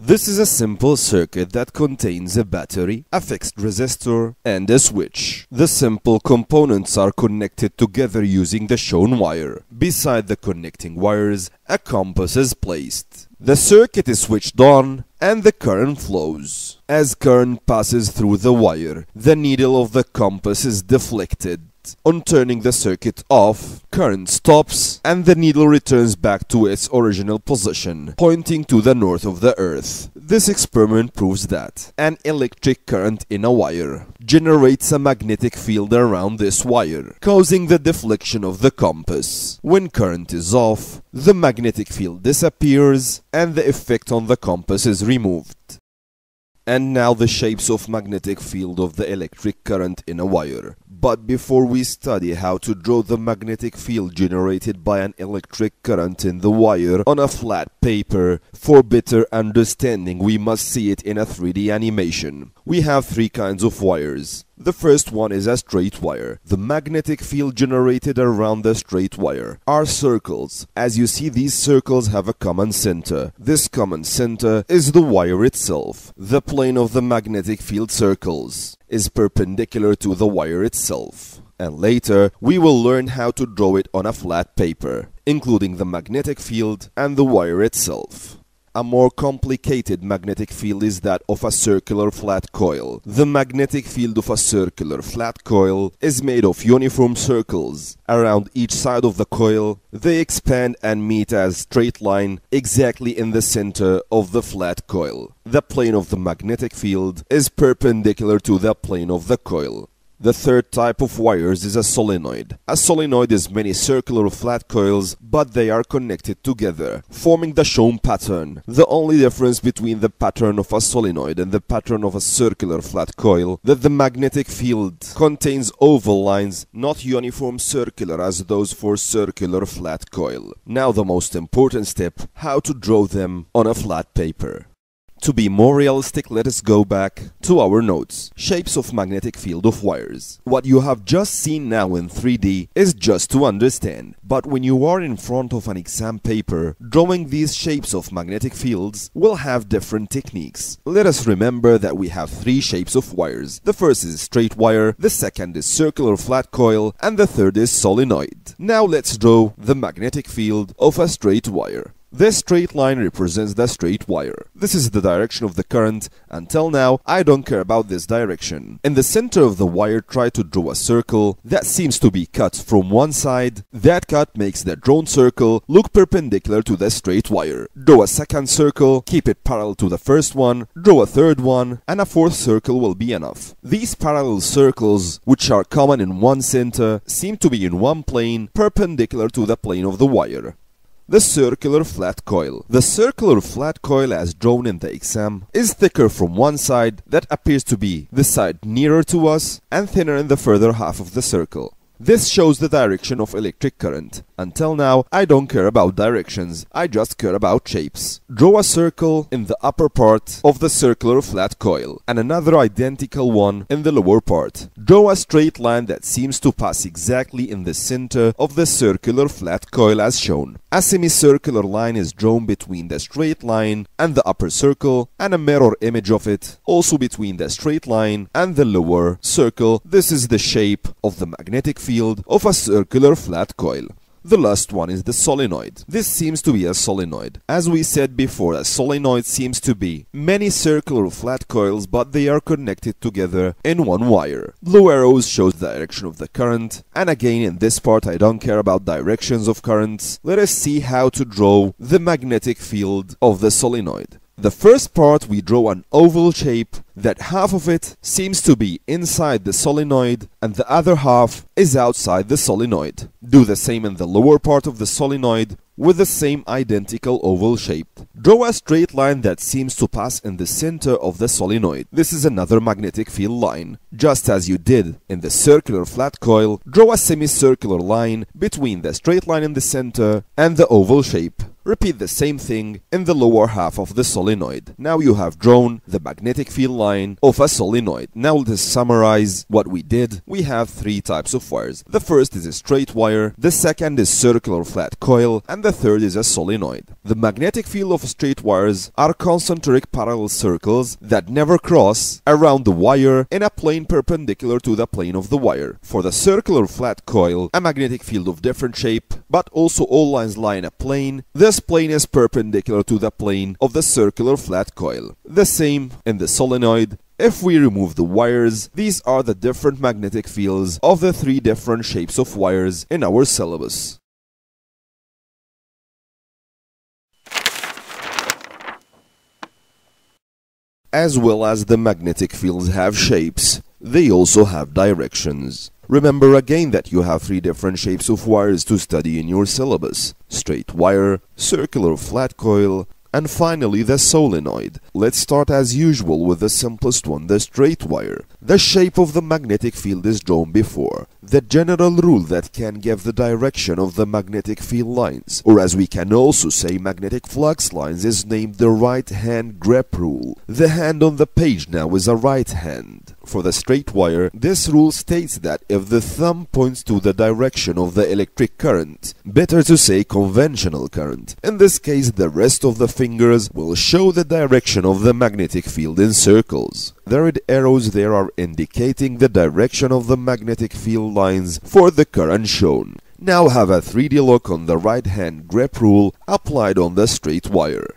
This is a simple circuit that contains a battery, a fixed resistor, and a switch. The simple components are connected together using the shown wire. Beside the connecting wires, a compass is placed. The circuit is switched on and the current flows. As current passes through the wire, the needle of the compass is deflected. On turning the circuit off, current stops and the needle returns back to its original position, pointing to the north of the Earth. This experiment proves that an electric current in a wire generates a magnetic field around this wire, causing the deflection of the compass. When current is off, the magnetic field disappears and the effect on the compass is removed. And now the shapes of magnetic field of the electric current in a wire. But before we study how to draw the magnetic field generated by an electric current in the wire on a flat paper, for better understanding we must see it in a 3D animation. We have three kinds of wires. The first one is a straight wire. The magnetic field generated around the straight wire are circles. As you see, these circles have a common center. This common center is the wire itself. The plane of the magnetic field circles is perpendicular to the wire itself. And later, we will learn how to draw it on a flat paper, including the magnetic field and the wire itself. A more complicated magnetic field is that of a circular flat coil. The magnetic field of a circular flat coil is made of uniform circles. Around each side of the coil, they expand and meet as straight line exactly in the center of the flat coil. The plane of the magnetic field is perpendicular to the plane of the coil. The third type of wires is a solenoid. A solenoid is many circular flat coils, but they are connected together, forming the shown pattern. The only difference between the pattern of a solenoid and the pattern of a circular flat coil that the magnetic field contains oval lines, not uniform circular as those for circular flat coil. Now the most important step, how to draw them on a flat paper. To be more realistic, let us go back to our notes. Shapes of magnetic field of wires. What you have just seen now in 3D is just to understand. But when you are in front of an exam paper, drawing these shapes of magnetic fields will have different techniques. Let us remember that we have three shapes of wires. The first is straight wire, the second is circular flat coil, and the third is solenoid. Now let's draw the magnetic field of a straight wire. This straight line represents the straight wire. This is the direction of the current. Until now, I don't care about this direction. In the center of the wire, try to draw a circle that seems to be cut from one side. That cut makes the drawn circle look perpendicular to the straight wire. Draw a second circle, keep it parallel to the first one, draw a third one, and a fourth circle will be enough. These parallel circles, which are common in one center, seem to be in one plane, perpendicular to the plane of the wire. The circular flat coil. The circular flat coil as drawn in the exam is thicker from one side, that appears to be the side nearer to us, and thinner in the further half of the circle. This shows the direction of electric current. Until now, I don't care about directions, I just care about shapes. Draw a circle in the upper part of the circular flat coil, and another identical one in the lower part. Draw a straight line that seems to pass exactly in the center of the circular flat coil as shown. A semicircular line is drawn between the straight line and the upper circle, and a mirror image of it also between the straight line and the lower circle. This is the shape of the magnetic field of a circular flat coil. The last one is the solenoid. This seems to be a solenoid. As we said before, a solenoid seems to be many circular flat coils, but they are connected together in one wire. Blue arrows shows the direction of the current, and again in this part I don't care about directions of currents. Let us see how to draw the magnetic field of the solenoid. The first part we draw an oval shape that half of it seems to be inside the solenoid and the other half is outside the solenoid. Do the same in the lower part of the solenoid with the same identical oval shape. Draw a straight line that seems to pass in the center of the solenoid. This is another magnetic field line. Just as you did in the circular flat coil, draw a semicircular line between the straight line in the center and the oval shape. Repeat the same thing in the lower half of the solenoid. Now you have drawn the magnetic field line of a solenoid. Now let's summarize what we did. We have three types of wires. The first is a straight wire, the second is circular flat coil, and the third is a solenoid. The magnetic field of straight wires are concentric parallel circles that never cross around the wire in a plane perpendicular to the plane of the wire. For the circular flat coil, a magnetic field of different shape, but also all lines lie in a plane. This plane is perpendicular to the plane of the circular flat coil. The same in the solenoid. If we remove the wires, these are the different magnetic fields of the three different shapes of wires in our syllabus. As well as the magnetic fields have shapes, they also have directions. Remember again that you have three different shapes of wires to study in your syllabus: straight wire, circular flat coil, and finally the solenoid. Let's start as usual with the simplest one, the straight wire. The shape of the magnetic field is drawn before. The general rule that can give the direction of the magnetic field lines, or as we can also say magnetic flux lines, is named the right hand grip rule. The hand on the page now is a right hand. For the straight wire, this rule states that if the thumb points to the direction of the electric current, better to say conventional current, in this case the rest of the fingers will show the direction of the magnetic field in circles. The red arrows there are indicating the direction of the magnetic field lines for the current shown. Now have a 3D look on the right hand grip rule applied on the straight wire.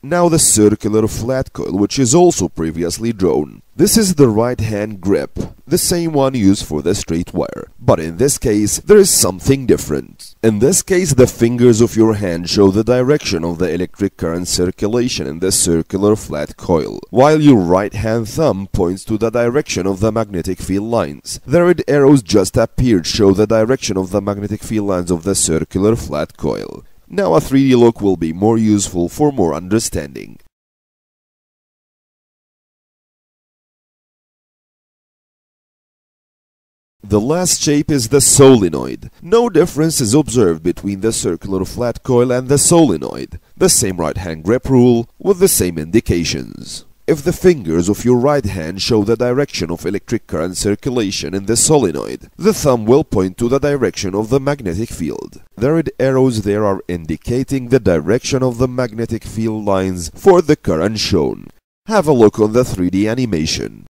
Now the circular flat coil, which is also previously drawn. This is the right hand grip, the same one used for the straight wire. But in this case, there is something different. In this case, the fingers of your hand show the direction of the electric current circulation in the circular flat coil, while your right hand thumb points to the direction of the magnetic field lines. The red arrows just appeared show the direction of the magnetic field lines of the circular flat coil. Now a 3D look will be more useful for more understanding. The last shape is the solenoid. No difference is observed between the circular flat coil and the solenoid. The same right hand grip rule with the same indications. If the fingers of your right hand show the direction of electric current circulation in the solenoid, the thumb will point to the direction of the magnetic field. The red arrows there are indicating the direction of the magnetic field lines for the current shown. Have a look on the 3D animation.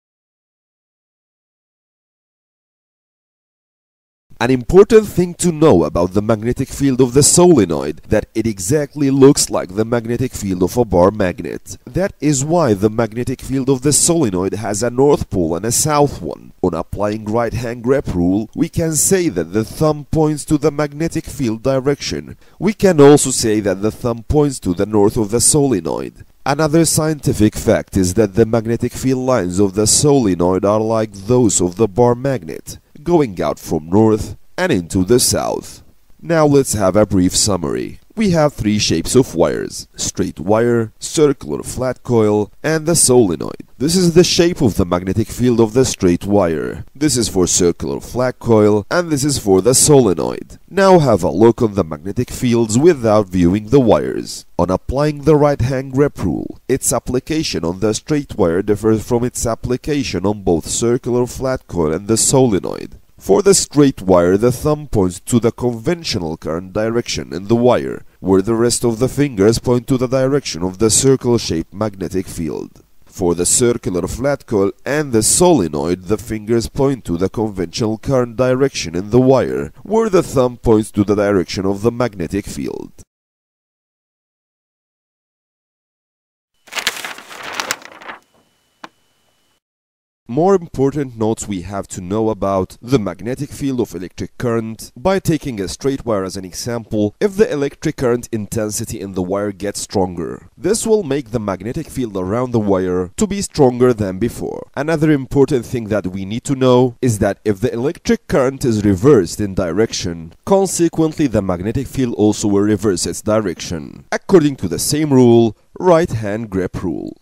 An important thing to know about the magnetic field of the solenoid, that it exactly looks like the magnetic field of a bar magnet. That is why the magnetic field of the solenoid has a north pole and a south one. On applying right hand grip rule, we can say that the thumb points to the magnetic field direction. We can also say that the thumb points to the north of the solenoid. Another scientific fact is that the magnetic field lines of the solenoid are like those of the bar magnet, going out from north and into the south. Now let's have a brief summary. We have three shapes of wires: straight wire, circular flat coil, and the solenoid. This is the shape of the magnetic field of the straight wire. This is for circular flat coil, and this is for the solenoid. Now have a look on the magnetic fields without viewing the wires. On applying the right hand grip rule, its application on the straight wire differs from its application on both circular flat coil and the solenoid. For the straight wire, the thumb points to the conventional current direction in the wire, where the rest of the fingers point to the direction of the circle-shaped magnetic field. For the circular flat coil and the solenoid, the fingers point to the conventional current direction in the wire, where the thumb points to the direction of the magnetic field. More important notes we have to know about the magnetic field of electric current. By taking a straight wire as an example, if the electric current intensity in the wire gets stronger, this will make the magnetic field around the wire to be stronger than before. Another important thing that we need to know is that if the electric current is reversed in direction, consequently the magnetic field also will reverse its direction, according to the same rule, right hand grip rule.